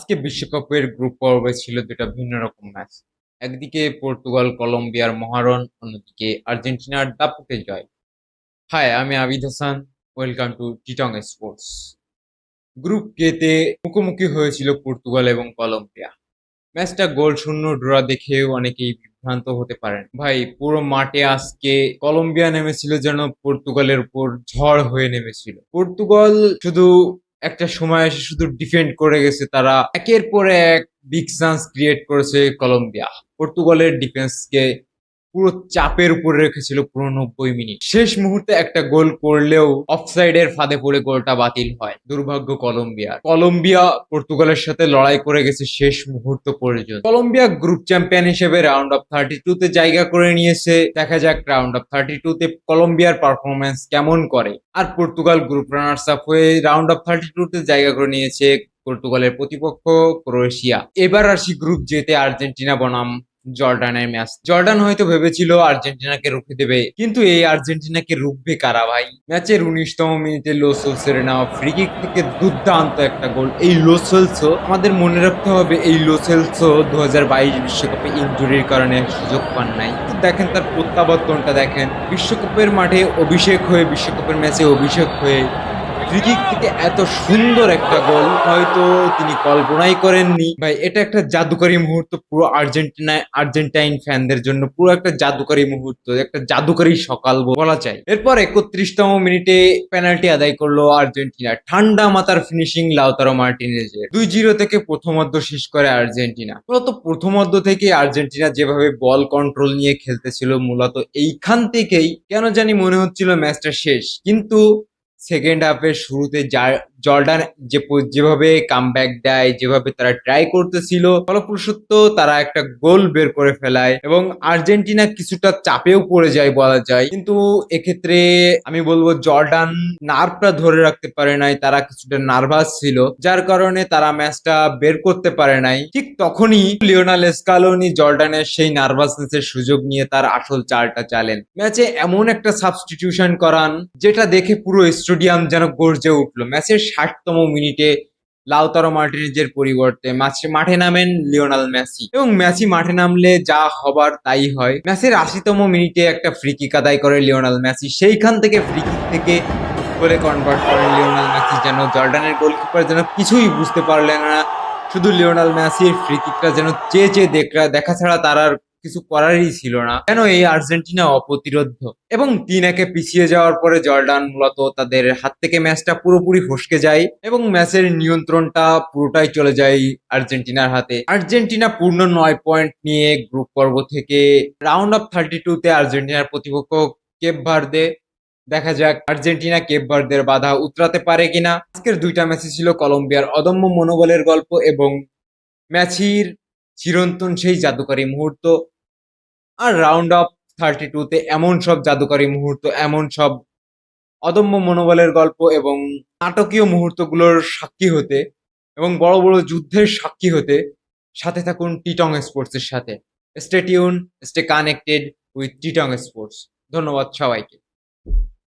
আজকে বিশ্বকাপের গ্রুপ পর্বে ছিল দুটা ভিন্ন রকম ম্যাচ। একদিকে পর্তুগাল কলম্বিয়ার মহারণ, অন্যদিকে আর্জেন্টিনার দাপুটে জয়। হাই, আমি Abid Hasan. Welcome to Titong sports. Group K তে মুখোমুখি হয়েছিল পর্তুগাল এবং কলম্বিয়া। ম্যাচটা গোল শূন্য ড্র দেখেও অনেকেই বিভ্রান্ত হতে পারেন। ভাই, পুরো মাঠে আজকে কলম্বিয়া নেমেছিল যেন পর্তুগালের উপর ঝড় হয়ে নেমেছিল। পর্তুগাল শুধু একটা সময় এসে শুধু ডিফেন্ড করে গেছে, তারা একের পর এক বিগ চান্স ক্রিয়েট করেছে কলম্বিয়া। পর্তুগালের ডিফেন্সকে পুরো চাপের উপরে রেখেছিল পুরো 90 মিনিট। শেষ মুহূর্তে একটা গোল করলেও অফসাইডের ফাঁদে পড়ে গোলটা বাতিল হয়। দুর্ভাগ্য কলম্বিয়া। কলম্বিয়া পর্তুগালের সাথে লড়াই করে গেছে শেষ মুহূর্ত পর্যন্ত। কলম্বিয়া গ্রুপ চ্যাম্পিয়ন হিসেবে রাউন্ড অফ 32 তে জায়গা করে নিয়েছে। দেখা যাক রাউন্ড অফ 32 তে কলম্বিয়ার পারফরমেন্স কেমন করে। আর পর্তুগাল গ্রুপ রানার্স আপ হয়ে রাউন্ড অফ 32 তে জায়গা করে নিয়েছে। পর্তুগালের প্রতিপক্ষ ক্রোয়েশিয়া। এবার আসি গ্রুপ জেতে আর্জেন্টিনা বনাম জর্ডানের ম্যাচ। জর্ডান হয়তো ভেবেছিল আর্জেন্টিনাকে রুখে দেবে, কিন্তু এই আর্জেন্টিনাকে রুখবে কারা ভাই? ম্যাচের 19তম মিনিটে লো সেলসের নেওয়া ফ্রি কিক থেকে দুর্দান্ত একটা গোল। এই লো সেলসো, আমাদের মনে রাখতে হবে, এই লো সেলসো 2022 বিশ্বকাপে ইনজুরির কারণে সুযোগ পান নাই। তো দেখেন তার প্রত্যাবর্তনটা দেখেন। বিশ্বকাপের মাঠে অভিষেক হয়ে, বিশ্বকাপের ম্যাচে অভিষেক হয়ে ফ্রি কিক থেকে এত সুন্দর একটা গোল হয়তো তিনি কল্পনাই করেননি। ভাই, এটা একটা জাদুকরী মুহূর্ত পুরো আর্জেন্টাইন ফ্যানদের জন্য। পুরো একটা জাদুকরী মুহূর্ত, একটা জাদুকরী সকাল বলা যায়। এরপর 31তম মিনিটে পেনাল্টি আদায় করলো আর্জেন্টিনা। ঠান্ডা মাথার ফিনিশিং লাউতারো মার্টিনেজের। 2-0 থেকে প্রথমার্ধ শেষ করে আর্জেন্টিনা। মূলত প্রথমার্ধ থেকে আর্জেন্টিনা যেভাবে বল কন্ট্রোল নিয়ে খেলতেছিল, মূলত এইখান থেকেই কেন জানি মনে হচ্ছিল ম্যাচটা শেষ। কিন্তু সেকেন্ড হাফের শুরুতে জর্ডান যেভাবে কামব্যাক দেয়, যেভাবে তারা ট্রাই করতেছিল, ফলপ্রসূত তারা একটা গোল বের করে ফেলায় এবং আর্জেন্টিনা কিছুটা চাপেও পড়ে যায় বলা যায়। কিন্তু এক্ষেত্রে আমি বলবো জর্ডান নার্ভটা ধরে রাখতে পারে নাই, তারা কিছুটা নার্ভাস ছিল, যার কারণে তারা ম্যাচটা বের করতে পারে নাই। ঠিক তখনই লিওনাল স্কালোনি জর্ডানের সেই নার্ভাসনেসের সুযোগ নিয়ে তার আসল চালটা চালেন। ম্যাচে এমন একটা সাবস্টিটিউশন করান যেটা দেখে পুরো স্টেডিয়াম যেন গর্জে উঠলো। ম্যাচের 60তম মিনিটে লাউতারো মার্টিনেজের পরিবর্তে মাঠে নামেন লিওনাল মেসি, এবং মেসি মাঠে নামলে যা হবার তাই হয়। ম্যাচের 80তম মিনিটে একটা ফ্রি কিক আদায় করে লিওনাল মেসি। সেইখান থেকে ফ্রি কিক থেকে গোলে কনভার্ট করেন লিওনাল মেসি। যেন জর্ডানের গোলকিপার যেন কিছুই বুঝতে পারলেন না, শুধু লিওনাল মেসির ফ্রি কিকটা যেন চেয়ে চেয়ে দেখা ছাড়া তার আর কিছু করারই ছিল না। কেন এই আর্জেন্টিনা অপ্রতিরোধ্য। এবং 3-1 পিছিয়ে যাওয়ার পরে জর্ডান মূলত তাদের হাত থেকে ম্যাচটা পুরোপুরি ফসকে যায় এবং ম্যাচের নিয়ন্ত্রণটা পুরোটাই চলে যায় আর্জেন্টিনার হাতে। আর্জেন্টিনা পূর্ণ 9 পয়েন্ট নিয়ে গ্রুপ পর্ব থেকে রাউন্ড অফ 32 তে আর্জেন্টিনার প্রতিপক্ষ কেপ ভার্দে। দেখা যাক আর্জেন্টিনা কেপ ভার্দের বাধা উতরাতে পারে কিনা। আজকের দুইটা ম্যাচে ছিল কলম্বিয়ার অদম্য মনোবলের গল্প এবং ম্যাচির চিরন্তন সেই জাদুকরী মুহূর্ত। আর রাউন্ড অফ 32 তে এমন সব জাদুকরী মুহূর্ত, এমন সব অদম্য মনোবলের গল্প এবং নাটকীয় মুহূর্তগুলোর সাক্ষী হতে এবং বড় বড় যুদ্ধের সাক্ষী হতে সাথে থাকুন টিটং স্পোর্টস এর সাথে। Stay tune, stay connected with Titong sports. ধন্যবাদ সবাইকে।